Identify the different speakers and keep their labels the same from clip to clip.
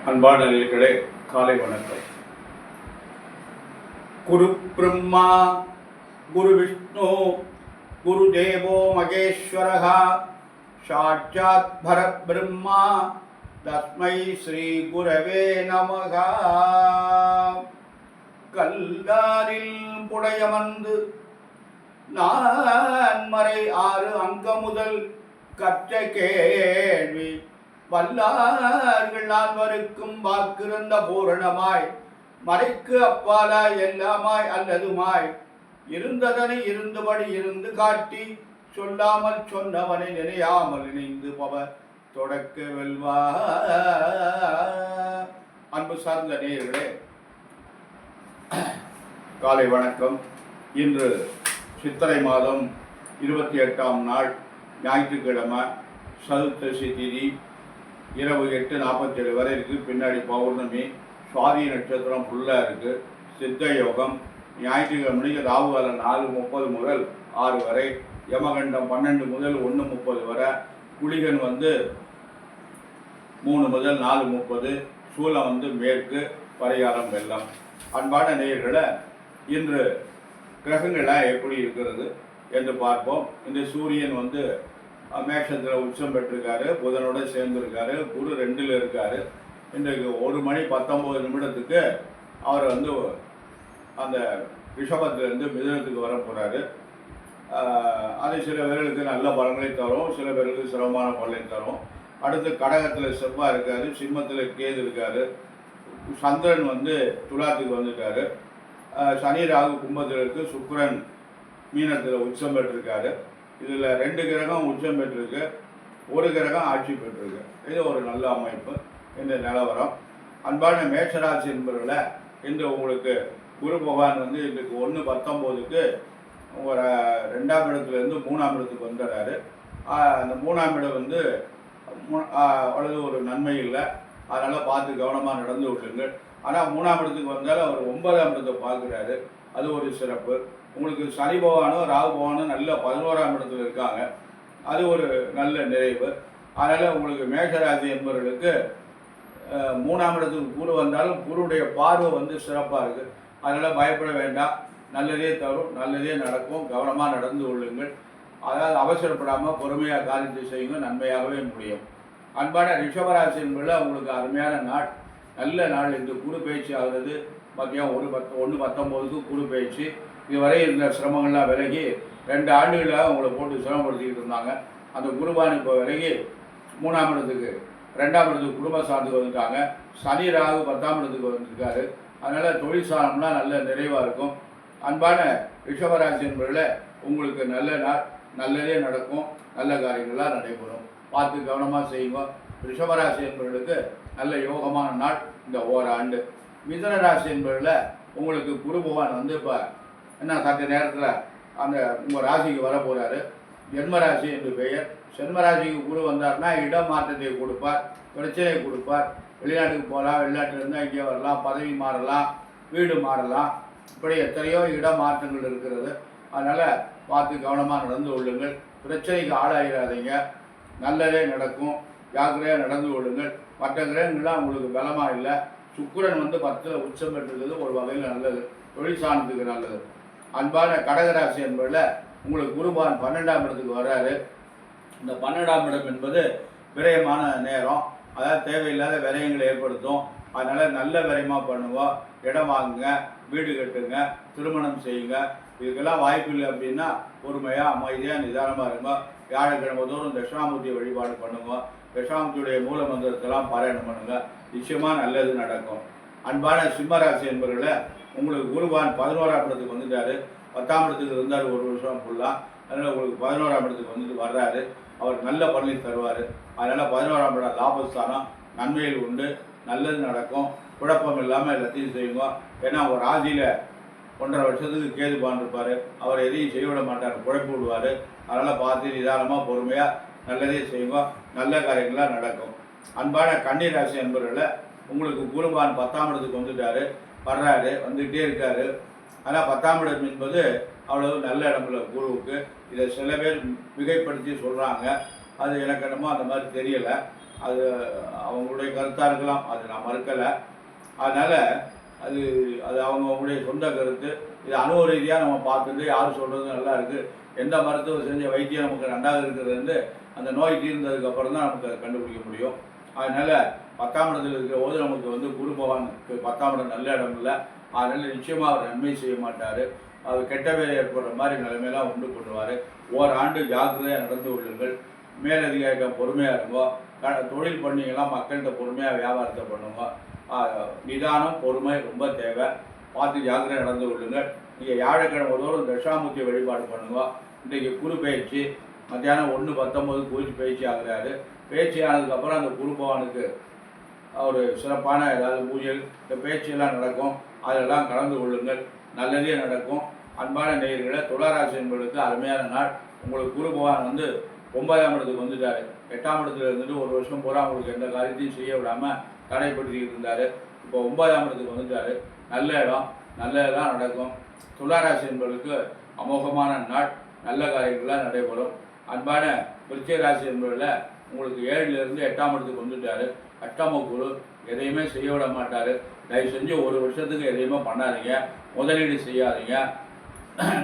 Speaker 1: அன்பான நேயர்களே, காலை வணக்கம். குரு பிரம்மா குரு விஷ்ணு குரு தேவோ மகேஸ்வரः சாட்சாத் பரபிரம்மா தஸ்மை ஸ்ரீ குரவே நமः. கல்லாரில் புடையமர்ந்து நான்மறை 6 அங்க முதல் கற்ற கேள்வி வல்லார்கள் நால்வருக்கும் வாக்கிருந்த பூரணமாய் மறைக்கு அப்பாலாய் எல்லாமாய் அல்லதுமாய் இருந்ததனை இருந்தபடி இருந்து காட்டி சொல்லாமல் சொன்னவனை நினையாமல் நினைந்து பவர் தொடக்க வெல்வா. அன்பு சார்ந்த நேயர்களே, காலை வணக்கம். இன்று சித்திரை மாதம் 28ஆம் நாள் ஞாயிற்றுக்கிழமை, சதுர்த்தசி திதி, இரவு 8:47 வரை இருக்குது. பின்னாடி பௌர்ணமி, சுவாதி நட்சத்திரம் ஃபுல்லாக இருக்குது. சித்த யோகம். ஞாயிற்றுக்கிழமைக்கு ராகு காலம் 4:30 முதல் 6 வரை, யமகண்டம் 12 முதல் 1:30 வரை, குளிகன் 3 முதல் 4:30, சூலம் மேற்கு, பரிகாரம் வெள்ளம். அன்பான நேயர்களை, இன்று கிரகங்களாக எப்படி இருக்கிறது என்று பார்ப்போம். இந்த சூரியன் மேஷத்தில் உச்சம் பெற்றிருக்காரு, புதனோட சேர்ந்துருக்காரு, குரு 2ல் இருக்காரு. இன்றைக்கு 1:19 அவர் அந்த ரிஷபத்திலிருந்து மிதுனத்துக்கு வர போகிறாரு. அது சில பேர்களுக்கு நல்ல பலன்களை தரும், சில பேருக்கு சிரமமான பலனை தரும். அடுத்து கடகத்தில் செவ்வாய் இருக்காரு, சிம்மத்தில் கேது இருக்காரு, சந்திரன் துலாத்துக்கு வந்துட்டாரு, சனி ராகு கும்பத்தில் இருக்குது, சுக்கிரன் மீனத்தில் உச்சம் பெற்றிருக்காரு. இதில் 2 கிரகம் உச்சம் பெற்றிருக்கு, 1 கிரகம் ஆட்சி பெற்றிருக்கு. இது ஒரு நல்ல அமைப்பு இந்த நிலவரம். அன்பான மேஷராசி என்பவர்களை, இன்று உங்களுக்கு குரு பகவான் இன்றைக்கு 1:19 உங்கள் 2ஆம் இடத்துலேருந்து 3ஆம் இடத்துக்கு வந்துடுறாரு. அந்த 3ஆம் இடம் அவ்வளவு ஒரு நன்மை இல்லை, அதனால் பார்த்து கவனமாக நடந்து விட்டுருங்க. ஆனால் 3ஆம் இடத்துக்கு வந்தாலும் அவர் 9ஆம் இடத்தை பார்க்குறாரு, அது ஒரு சிறப்பு. உங்களுக்கு சனி பகவானும் ராகு பகவானும் நல்ல 11ஆம் இடத்துல இருக்காங்க, அது ஒரு நல்ல நிறைவு. அதனால் உங்களுக்கு மேஷராசி என்பவர்களுக்கு 3ஆம் இடத்துக்கு குரு வந்தாலும் குருடைய பார்வை சிறப்பாக இருக்குது. அதனால் பயப்பட வேண்டாம், நல்லதே தரும், நல்லதே நடக்கும். கவனமாக நடந்து கொள்ளுங்கள். அதாவது அவசரப்படாமல் பொறுமையாக காரியத்தை செய்யுங்க, நன்மையாகவே முடியும். அன்பான ரிஷபராசி என்பதில் உங்களுக்கு அருமையான நாள், நல்ல நாள். இந்த குரு பயிற்சி ஆகிறது மதியம் 1:19 குரு பயிற்சி. இதுவரை இருந்த சிரமங்கள்லாம் விலகி 2 ஆண்டுகளாக உங்களை போட்டு சிரமப்படுத்திக்கிட்டு இருந்தாங்க. அந்த குருபான் இப்போ விலகி 3ஆம் இடத்துக்கு 2ஆம் இடத்துக்கு குடும்ப சார்ந்துக்கு வந்துட்டாங்க. சனி ராகு 10ஆம் இடத்துக்கு வந்திருக்காரு. அதனால் தொழில் சாணம்லாம் நல்ல நிறைவாக இருக்கும். அன்பான ரிஷபராசி என்பதில் உங்களுக்கு நல்ல நாள், நல்லதே நடக்கும், நல்ல காரியங்கள்லாம் நடைபெறும். பார்த்து கவனமாக செய்யுங்க. ரிஷபராசி என்பவர்களுக்கு நல்ல யோகமான நாள் இந்த ஓராண்டு. மிதுன ராசி என்பதில் உங்களுக்கு குரு பகவான் இப்போ சற்று நேரத்தில் அந்த உங்கள் ராசிக்கு வர போகிறாரு. ஜென்மராசி என்று பெயர். ஜென்மராசிக்கு குரு வந்தார்னா இடம் மாற்றத்தை கொடுப்பார், பிரச்சனையை கொடுப்பார். வெளிநாட்டுக்கு போகலாம், வெளிநாட்டிலேருந்து இங்கே வரலாம், பதவி மாறலாம், வீடு மாறலாம், இப்படி எத்தனையோ இட மாற்றங்கள் இருக்கிறது. அதனால் பார்த்து கவனமாக நடந்து கொள்ளுங்கள். பிரச்சனைக்கு ஆளாயிடாதீங்க, நல்லதே நடக்கும். ஜாக்கிரதையாக நடந்து கொள்ளுங்கள். மற்ற கிரகங்கள்லாம் உங்களுக்கு பலமாக இல்லை. சுக்கிரன் 10ல் உச்சம் பெற்றிருக்கிறது ஒரு வகையில் நல்லது, தொழில் சாணத்துக்கு நல்லது. அன்பான கடகராசி என்பதில் உங்களுக்கு குருபான் 12ஆம் இடத்துக்கு வர்றாரு. இந்த 12ஆம் இடம் என்பது விரயமான நேரம், அதாவது தேவையில்லாத விரயங்களை ஏற்படுத்தும். அதனால் நல்ல விரயமாக பண்ணுவோம். இடம் வாங்குங்க, வீடு கட்டுங்க, திருமணம் செய்யுங்க. இதுக்கெல்லாம் வாய்ப்பு இல்லை அப்படின்னா பொறுமையாக அமைதியாக நிதானமாக இருங்க. வியாழக்கிழமை தோறும் தட்சிணாமூர்த்தி வழிபாடு பண்ணுங்க. தட்சிணாமூர்த்தியுடைய மூல மந்திரத்தெல்லாம் பாராயணம் பண்ணுங்க, நிச்சயமாக நல்லது நடக்கும். அன்பான சிம்மராசி என்பவர்களை உங்களுக்கு குருபான் 11ஆம் இடத்துக்கு வந்துட்டாரு. 10ஆம் இடத்துக்கு இருந்தார் 1 வருஷம் ஃபுல்லாக. அதனால் உங்களுக்கு 11ஆம் இடத்துக்கு வர்றாரு. அவர் நல்ல பலனை தருவார். அதனால் 11ஆம் இடம் லாபஸ்தானம், நன்மையில் உண்டு, நல்லது நடக்கும். குழப்பம் இல்லாமல் எல்லாத்தையும் செய்யுங்க. ஏன்னா அவர் ராசியில் 1.5 வருஷத்துக்கு கேது பாண்டிருப்பார். அவர் எதையும் செய்விட மாட்டார், குழப்பி விடுவார். அதனால் பார்த்து நிதானமாக பொறுமையாக நல்லதே செய்யுங்க, நல்ல காரியங்களாக நடக்கும். அன்பான கன்னி ராசி என்பவர்களை உங்களுக்கு குருபான் 10ஆம் இடத்துக்கு வர்றாரு, வந்துகிட்டே இருக்காரு. ஆனால் 10ஆம் இடம் என்பது அவ்வளவு நல்ல இடமில்ல குருவுக்கு. இதை சில பேர் மிகைப்படுத்தி சொல்கிறாங்க. அது எனக்கு என்னமோ அந்த மாதிரி தெரியலை. அது அவங்களுடைய கருத்தாக இருக்கலாம், அது நான் மறுக்கலை. அதனால் அது அது அவங்களுடைய சொந்த கருத்து. இது அனுபவ ரீதியாக நம்ம பார்த்துட்டு யார் சொல்கிறது நல்லா இருக்குது, எந்த மருத்துவம் செஞ்ச வைத்தியம் நமக்கு ரெண்டாவது இருக்கிறது அந்த நோய் தீர்ந்ததுக்கப்புறம் தான் நமக்கு அதை கண்டுபிடிக்க முடியும். அதனால் 10ஆம் இடத்துல இருக்கிற போது நமக்கு குரு பகவானுக்கு 10ஆம் இடம் நல்ல இடம் இல்லை. அதனால் நிச்சயமாக அவர் நன்மை செய்ய மாட்டார். அவர் கெட்ட பேர் ஏற்படுற மாதிரி நிலைமையெல்லாம் உண்டு பண்ணுவார். ஓராண்டு ஜாக்கிரதையாக நடந்து கொள்ளுங்கள். மேலதிகாரிகள் பொறுமையாக இருங்கோ. தொழில் பண்ணிங்கன்னா மக்கள்கிட்ட பொறுமையாக வியாபாரத்தை பண்ணுங்க. நிதானம் பொறுமை ரொம்ப தேவை. பார்த்து ஜாக்கிரதை நடந்து கொள்ளுங்கள். நீங்கள் வியாழக்கிழமை தோறும் தட்சாமூர்த்தி வழிபாடு பண்ணுங்க. இன்றைக்கு குரு பயிற்சி மத்தியானம் 1:19 குரு பயிற்சி ஆகிறாரு. பயிற்சி ஆனதுக்கப்புறம் அந்த குரு பகவானுக்கு ஒரு சிறப்பான ஏதாவது பூஜை இந்த பயிற்சியெல்லாம் நடக்கும். அதெல்லாம் கலந்து கொள்ளுங்கள், நல்லதே நடக்கும். அன்பான நேயர்களை, துளாராசி என்பவர்களுக்கு அருமையான நாள். உங்களுக்கு குரு பகவான் 9ஆம் இடத்துக்கு வந்துட்டார். 8ஆம் இடத்துல இருந்துட்டு ஒரு வருஷம் பூரா உங்களுக்கு எந்த காரியத்தையும் செய்ய விடாமல் தடைப்படுத்திக்கிட்டு இருந்தார். இப்போ 9ஆம் இடத்துக்கு வந்துட்டார். நல்ல இடம், நல்லதெல்லாம் நடக்கும். துளாராசி என்பவர்களுக்கு அமோகமான நாள், நல்ல காரியங்கள்லாம் நடைபெறும். அன்பான விருச்சிக ராசி என்பவர்களில் உங்களுக்கு 7லேருந்து 8ஆம் இடத்துக்கு வந்துட்டார். 8ஆம் குரு எதையுமே செய்ய விட மாட்டார். தயவு செஞ்சு ஒரு வருஷத்துக்கு எதையுமே பண்ணாதீங்க, முதலீடு செய்யாதீங்க.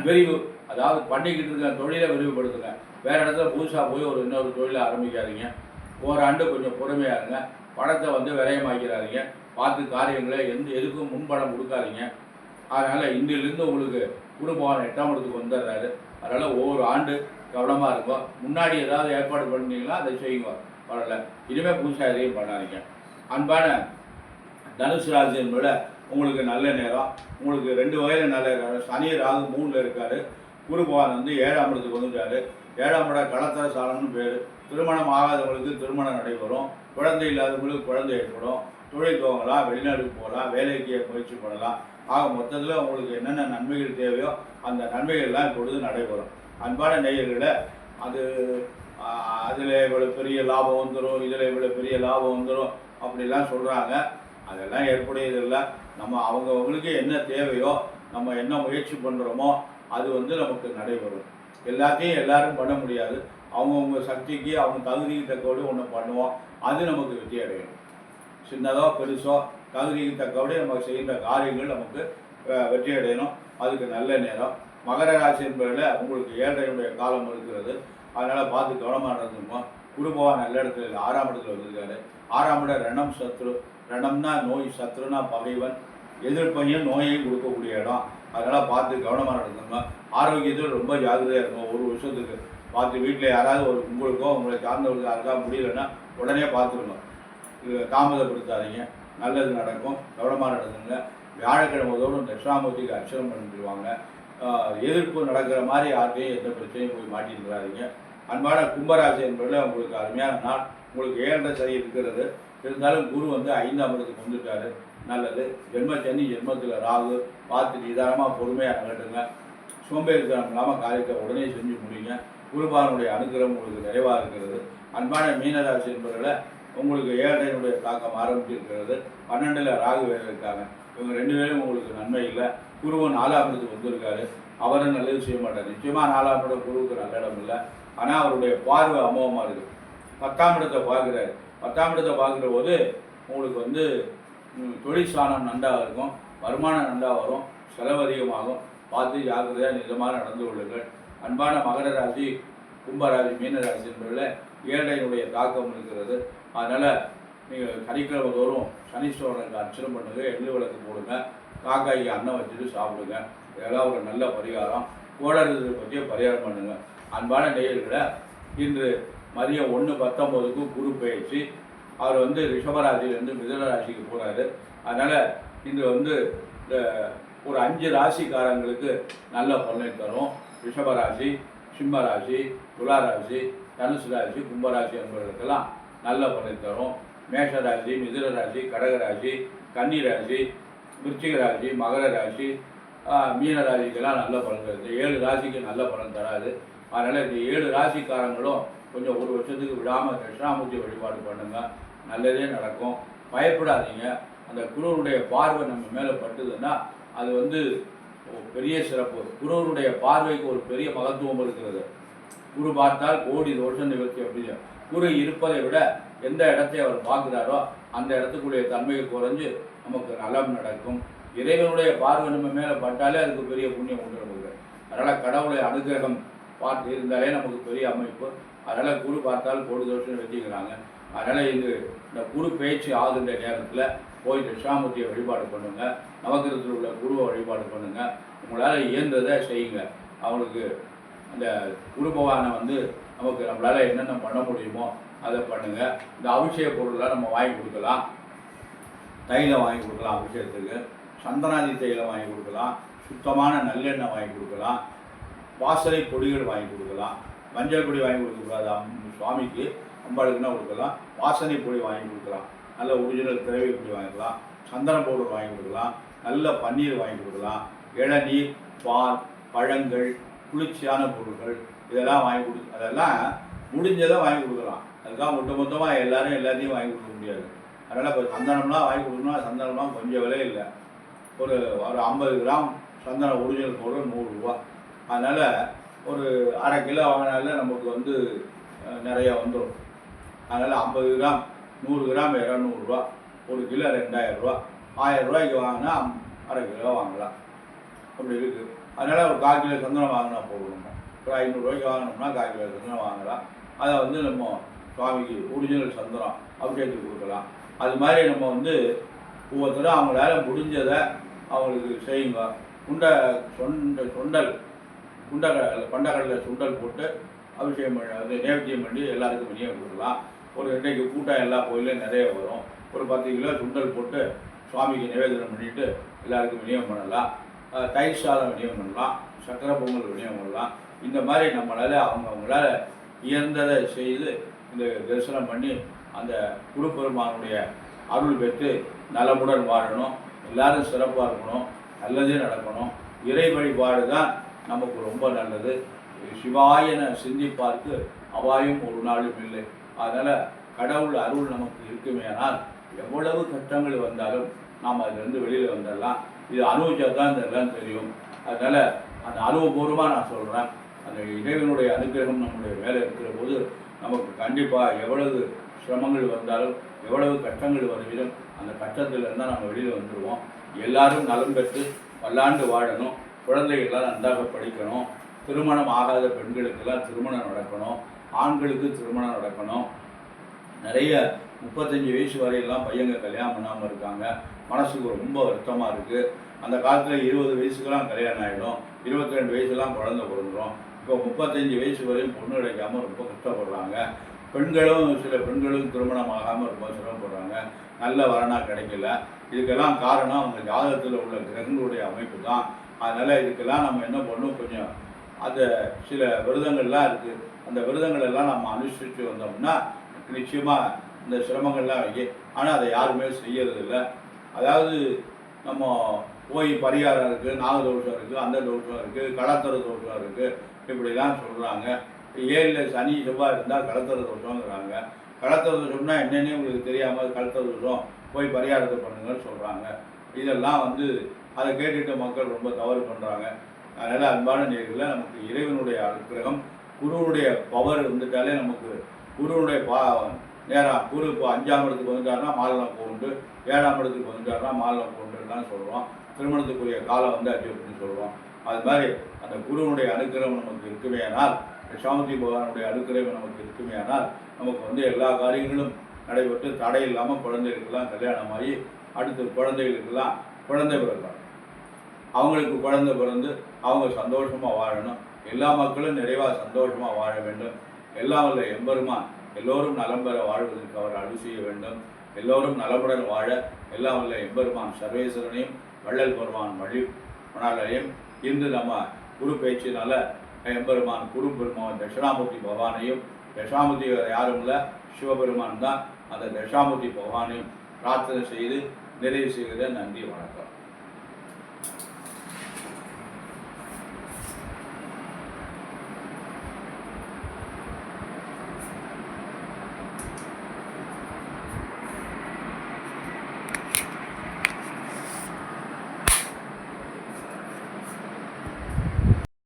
Speaker 1: விரிவு, அதாவது பண்ணிக்கிட்டு இருக்க தொழிலை விரிவுபடுத்துங்க. வேறு இடத்துல புதுசாக போய் இன்னொரு தொழிலை ஆரம்பிக்காதீங்க. ஓராண்டு கொஞ்சம் பொறுமையாக இருங்க. பணத்தை விரயமாக்கிறாதீங்க. பார்த்து காரியங்களை எதுக்கும் முன்பணம் கொடுக்காதீங்க. அதனால் இன்றிலிருந்து உங்களுக்கு குரு பகவான் 8ஆம் இடத்துக்கு வந்துடுறாரு. அதனால் ஒவ்வொரு ஆண்டு கவனமாக இருக்கும். முன்னாடி ஏதாவது ஏற்பாடு பண்ணிங்கன்னா அதை செய்யுங்க, பரவாயில்ல. இனிமேல் புதுசாக எதையும் பண்ணாதீங்க. அன்பான தனுசு ராசி என்பதை உங்களுக்கு நல்ல நேரம். உங்களுக்கு 2 வகையில் நல்ல நேரம். சனி ராகு 3ல் இருக்கார். குரு பகவான் 7ஆம் இடத்துக்கு வந்துட்டார். 7ஆம் இடம் களத்திர சாலம்னு பேர். திருமணம் ஆகாதவங்களுக்கு திருமணம் நடைபெறும். குழந்தை இல்லாதவங்களுக்கு குழந்தை ஏற்படும். தொழில் துவங்கலாம், வெளிநாட்டுக்கு போகலாம், வேலைக்கு முயற்சி பண்ணலாம். ஆக மொத்தத்தில் உங்களுக்கு என்னென்ன நன்மைகள் தேவையோ அந்த நன்மைகள்லாம் இப்பொழுது நடைபெறும். அன்பான நேயர்களை, அதில் இவ்வளோ பெரிய லாபம் வந்துடும், இதில் இவ்வளோ பெரிய லாபம் வந்துடும் அப்படிலாம் சொல்கிறாங்க. அதெல்லாம் ஏற்புடையதில்லை. நம்ம அவங்கவுங்களுக்கு என்ன தேவையோ, நம்ம என்ன முயற்சி பண்ணுறோமோ அது நமக்கு நடைபெறும். எல்லாத்தையும் எல்லாரும் பண்ண முடியாது. அவங்கவுங்க சக்திக்கு அவங்க தகுதிக்கு தக்கபடி ஒன்று பண்ணுவோம், அது நமக்கு வெற்றி அடையும். சின்னதோ பெருசோ தகுதிக்கு தக்கபடி நம்ம செய்கின்ற காரியங்கள் நமக்கு வெற்றி அடையணும். அதுக்கு நல்ல நேரம். மகர ராசி என்பதில் உங்களுக்கு 7டைய காலம் இருக்கிறது. அதனால் பார்த்து கவனமாக நடந்துருக்கோம். குரு பகவான் நல்ல இடத்துல 6ஆம் இடத்துல வந்திருக்காரு. 6ஆம் இடம் ரணம் சத்ரு. ரணம்னா நோய், சத்ருனா பகைவன், எதிர்ப்பையும் நோயையும் கொடுக்கக்கூடிய இடம். அதனால் பார்த்து கவனமாக நடந்துக்கணும். ஆரோக்கியத்தில் ரொம்ப ஜாக்கிரதையாக இருக்கும். ஒரு வருஷத்துக்கு பார்த்து வீட்டில் யாராவது உங்களுக்கோ உங்களை சார்ந்தவர்களுக்கு யாருக்காக முடியலைன்னா உடனே பார்த்துக்கணும். இது தாமதப்படுத்தாதீங்க, நல்லது நடக்கும். கவனமாக நடந்துங்க. வியாழக்கிழமை தோறும் தட்சிணாமூர்த்திக்கு அர்ச்சனை பண்ணிடுவாங்க. எதிர்ப்பு நடக்கிற மாதிரி யார்கிட்டையும் எந்த பிரச்சனையும் போய் மாட்டிருக்கிறாதீங்க. அன்பான கும்பராசி என்பதில் உங்களுக்கு அருமையான நாள். உங்களுக்கு 7 சரி இருக்கிறது. இருந்தாலும் குரு 5ஆம் இடத்துக்கு வந்துட்டார். நல்லது. ஜென்மச்சனி, ஜென்மத்தில் ராகு. பார்த்து நிதானமாக பொறுமையாக நகட்டுங்க. சோம்பேறித்தனம் இல்லாமல் காரியத்தை உடனே செஞ்சு முடியுங்க. குருபானுடைய அனுகிரகம் உங்களுக்கு நிறைவாக இருக்கிறது. அன்பான மீனராசி என்பதில் உங்களுக்கு 7டைய தாக்கம் ஆரம்பிச்சிருக்கிறது. 12ல் ராகு வேறு இருக்காங்க. இவங்க 2 பேரும் உங்களுக்கு நன்மை இல்லை. குருவன் 4ஆம் இடத்துக்கு வந்திருக்காரு. அவரும் நல்லது செய்ய மாட்டார். நிச்சயமாக 4ஆம் இடம் குருவுக்கு நல்ல இடம் இல்லை. ஆனால் அவருடைய பார்வை அமோகமாக இருக்குது. 10ஆம் இடத்தை பார்க்குறாரு. 10ஆம் இடத்தை பார்க்குற போது உங்களுக்கு தொழில் ஸ்தானம் நன்றாக இருக்கும், வருமானம் நன்றாக வரும், செலவு அதிகமாகும். பார்த்து ஜாக்கிரதையாக நிஜமாக நடந்து கொள்ளுங்கள். அன்பான மகர ராசி, கும்பராசி, மீனராசி என்பதில் 7டைய தாக்கம் இருக்கிறது. அதனால் நீங்கள் சனிக்கிழமை தோறும் சனீஸ்வரனுக்கு அர்ச்சனை பண்ணுங்க, எள்ளு விளக்கு போடுங்க, காக்காய்க்கு அன்னம் வச்சுட்டு சாப்பிடுங்க. இதெல்லாம் ஒரு நல்ல பரிகாரம். கோளறுதலை பற்றிய பரிகாரம் பண்ணுங்க. அன்பான நேயர்களை, இன்று மதியம் 1:19 குரு பயிற்சி. அவர் ரிஷபராசியிலேருந்து மிதுன ராசிக்கு போகிறாரு. அதனால் இன்று இந்த ஒரு 5 ராசிக்காரங்களுக்கு நல்ல பலனை தரும். ரிஷபராசி, சிம்மராசி, துளாராசி, தனுசு ராசி, கும்பராசி என்பவர்களுக்கெல்லாம் நல்ல பலனை தரும். மேஷராசி, மிதுன ராசி, கடகராசி, கன்னிராசி, விருச்சிக ராசி, மகர ராசி, மீன ராசிக்கெல்லாம் நல்ல பலன் தருது. 7 ராசிக்கு நல்ல பலன் தராது. அதனால் இந்த 7 ராசிக்காரங்களும் கொஞ்சம் ஒரு வருஷத்துக்கு விடாமல் தட்சிணாமூர்த்தி வழிபாடு பண்ணுங்க, நல்லதே நடக்கும். பயப்படாதீங்க. அந்த குருவனுடைய பார்வை நம்ம மேலே பட்டுதுன்னா அது பெரிய சிறப்பு. குருவனுடைய பார்வைக்கு ஒரு பெரிய மகத்துவம் இருக்கிறது. குரு பார்த்தால் கோடி தோஷ நிவர்த்தி அப்படின்னு. குரு இருப்பதை விட எந்த இடத்தை அவர் பார்க்குறாரோ அந்த இடத்துக்குரிய தன்மையை குறைஞ்சு நமக்கு நலம் நடக்கும். இறைவனுடைய பார்வை நம்ம மேலே பட்டாலே அதுக்கு பெரிய புண்ணியம் உண்டு நமக்கு. அதனால் கடவுளுடைய அனுகிரகம் பார்த்து இருந்தாலே நமக்கு பெரிய அமைப்பு. அதனால் குரு பார்த்தால் கோடி தோஷம் வச்சுக்கிறாங்க. அதனால் இந்த குரு பேச்சு ஆகுன்ற நேரத்தில் போய் தட்சிணாமூர்த்தியை வழிபாடு பண்ணுங்கள், நவகிரகத்தில் உள்ள குருவை வழிபாடு பண்ணுங்கள். உங்களால் இயன்றதை செய்யுங்க. அவங்களுக்கு அந்த குரு பகவானை நமக்கு நம்மளால் என்னென்ன பண்ண முடியுமோ அதை பண்ணுங்கள். இந்த அபிஷேக பொருள்லாம் நம்ம வாங்கி கொடுக்கலாம். தைலம் வாங்கி கொடுக்கலாம், அபிஷேகத்துக்கு சந்தனாதி தைலம் வாங்கி கொடுக்கலாம், சுத்தமான நல்லெண்ணெய் வாங்கி கொடுக்கலாம், வாசனை பொடிகள் வாங்கி கொடுக்கலாம். மஞ்சள் பொடி வாங்கி கொடுக்கக்கூடாது சுவாமிக்கு, அம்பாளுக்குன்னா கொடுக்கலாம். வாசனை பொடி வாங்கி கொடுக்கலாம், நல்ல ஒரிஜினல் திரவிய பொடி வாங்கிக்கலாம். சந்தன பவுடர் வாங்கி கொடுக்கலாம், நல்ல பன்னீர் வாங்கி கொடுக்கலாம். இளநீர், பால், பழங்கள், குளிர்ச்சியான பொருட்கள் இதெல்லாம் வாங்கி அதெல்லாம் முடிஞ்சதை வாங்கி கொடுக்கலாம். அதுக்காக மொத்தமாக எல்லாத்தையும் வாங்கி கொடுக்க முடியாது. அதனால் இப்போ சந்தனம்லாம் வாங்கி கொடுக்கணும்னா சந்தனம்லாம் கொஞ்சம் விலை இல்லை. ஒரு 50 கிராம் சந்தன ஒரிஜினல் பவுடர் 100 ரூபா. அதனால் ஒரு அரை கிலோ வாங்கினால நமக்கு நிறைய வந்துடும். அதனால் 50 கிராம் 100 கிராம் 200 ரூபா, 1 கிலோ 2000 ரூபா. 1000 ரூபாய்க்கு வாங்கினா அரை கிலோ வாங்கலாம், அப்படி இருக்குது. அதனால் ஒரு 1/4 கிலோ சந்தனம் வாங்கினா போடணும். ஒரு 500 ரூபாய்க்கு வாங்கினோம்னா 1/4 கிலோ சந்தனம் வாங்கலாம். அதை நம்ம சுவாமிக்கு ஒரிஜினல் சந்தனம் அபிஷேகத்துக்கு கொடுக்கலாம். அது மாதிரி நம்ம ஒவ்வொருத்தரும் அவங்களால முடிஞ்சதை அவங்களுக்கு செய்யுங்க. கொண்டக்கடலை சுண்டல் போட்டு அபிஷேகம் பண்ணி நேவேத்தியம் பண்ணி எல்லாருக்கும் விநியோகம் கொடுக்கலாம். ஒரு இன்றைக்கு கூட்டம் எல்லா கோயிலையும் நிறைய வரும். ஒரு 10 கிலோ சுண்டல் போட்டு சுவாமிக்கு நிவேதனம் பண்ணிவிட்டு எல்லாருக்கும் விநியோகம் பண்ணலாம். தயிர் சாதம் விநியோகம் பண்ணலாம், சக்கரை பொங்கல் விநியோகம் பண்ணலாம். இந்த மாதிரி நம்மளால் அவங்களால இயன்றதை செய்து இந்த தரிசனம் பண்ணி அந்த குருபெருமானுடைய அருள் பெற்று நலமுடன் வாழணும். எல்லாரும் சிறப்பாக இருக்கணும், நல்லதே நடக்கணும். இறை வழிபாடு தான் நமக்கு ரொம்ப நல்லது. சிவாயன சிந்திப்பார்க்கு அபாயம் ஒரு நாளும் இல்லை. அதனால் கடவுள் அருள் நமக்கு இருக்குமேனால் எவ்வளவு கஷ்டங்கள் வந்தாலும் நாம் அதிலிருந்து வெளியில் வந்துடலாம். இது அனுபவிச்சா தான் இதெல்லாம் தெரியும். அதனால் அந்த அனுபவபூர்வமாக நான் சொல்கிறேன். அந்த இறைவனுடைய அனுகிரகம் நம்முடைய மேலே இருக்கிற போது நமக்கு கண்டிப்பாக எவ்வளவு சிரமங்கள் வந்தாலும் எவ்வளவு கஷ்டங்கள் வருவதும் அந்த கஷ்டத்திலிருந்து நம்ம வெளியில் வந்துடுவோம். எல்லாரும் நலம் பெற்று பல்லாண்டு வாழணும். குழந்தைகள்லாம் நன்றாக படிக்கணும். திருமணம் ஆகாத பெண்களுக்கெல்லாம் திருமணம் நடக்கணும், ஆண்களுக்கு திருமணம் நடக்கணும். நிறைய 35 வயசு வரையெல்லாம் பையங்க கல்யாணம் பண்ணாமல் இருக்காங்க. மனசுக்கு ரொம்ப வருத்தமாக இருக்குது. அந்த காலத்தில் 20 வயசுக்கெல்லாம் கல்யாணம் ஆகிடும், 22 வயசுலாம் குழந்தை பிறந்துடும். இப்போ 35 வயசு வரையும் பொண்ணு கிடைக்காமல் ரொம்ப கஷ்டப்படுறாங்க. சில பெண்களும் திருமணம் ஆகாமல் ரொம்ப சிரமப்படுறாங்க. நல்ல வரனாக கிடைக்கல. இதுக்கெல்லாம் காரணம் அவங்க ஜாதகத்தில் உள்ள கிரகங்களுடைய அமைப்பு தான். அதனால் இதுக்கெல்லாம் நம்ம என்ன பண்ணணும், கொஞ்சம் அந்த சில விரதங்கள்லாம் இருக்குது. அந்த விரதங்கள் எல்லாம் நம்ம அனுசரித்து வந்தோம்னா நிச்சயமாக இந்த சிரமங்கள்லாம் வைக்க. ஆனால் அதை யாருமே செய்யறதில்லை. அதாவது நம்ம போய் பரிகாரம் இருக்குது, நாகதோஷம் இருக்குது, அந்த தோஷம் இருக்குது, களத்தர தோஷம் இருக்குது, இப்படிலாம் சொல்கிறாங்க. 7 சனி செவ்வாய் இருந்தால் களத்தர தோஷங்கிறாங்க. களத்தர தோஷம்னா என்னென்னே உங்களுக்கு தெரியாமல் களத்தர தோஷம் போய் பரிகாரத்தை பண்ணுங்கன்னு சொல்கிறாங்க. இதெல்லாம் அதை கேட்டுட்டு மக்கள் ரொம்ப தவறு பண்ணுறாங்க. அதனால் அன்பான நேர்களை நமக்கு இறைவனுடைய அனுகிரகம், குருவுடைய பவர் வந்துட்டாலே நமக்கு குருவுடைய நேரம். குரு இப்போ 5ஆம் இடத்துக்கு வந்துட்டாருன்னா மாலம் போண்டு, 7ஆம் இடத்துக்கு வந்துட்டாருன்னா மாலம் போண்டுலாம் சொல்கிறோம். திருமணத்துக்குரிய காலம் வந்தாச்சு அப்படின்னு சொல்கிறோம். அது மாதிரி அந்த குருவனுடைய அனுகிரகம் நமக்கு இருக்குமே ஆனால், தட்சிணாமூர்த்தி பகவானுடைய அனுகிரகம் நமக்கு இருக்குமே ஆனால் நமக்கு எல்லா காரியங்களும் நடைபெற்று தடை இல்லாமல் குழந்தைகளுக்கெல்லாம் கல்யாணமாகி அடுத்த குழந்தைகளுக்கெல்லாம் குழந்தை பிறக்கலாம். அவங்களுக்கு குழந்தை பிறந்து அவங்க சந்தோஷமாக வாழணும். எல்லா மக்களும் நிறைவாக சந்தோஷமாக வாழ வேண்டும். எல்லாம் வல்ல எம்பெருமான் எல்லோரும் நலம் பெற வாழ்வதற்கு அவர் அருள் செய்ய வேண்டும். எல்லோரும் நலமுடன் வாழ எல்லாம் வல்ல எம்பெருமான் சர்வேஸ்வரனையும் வள்ளல் பெருமான் மணாலயம் இன்று நம்ம குரு பேச்சினால எம்பெருமான் குரு பெருமான் தட்சிணாமூர்த்தி பகவானையும், தட்சிணாமூர்த்தி யாரும் இல்லை சிவபெருமான் தான், அந்த தட்சிணாமூர்த்தி பகவானையும் பிரார்த்தனை செய்து நிறைவு செய்கிற. நன்றி, வணக்கம்.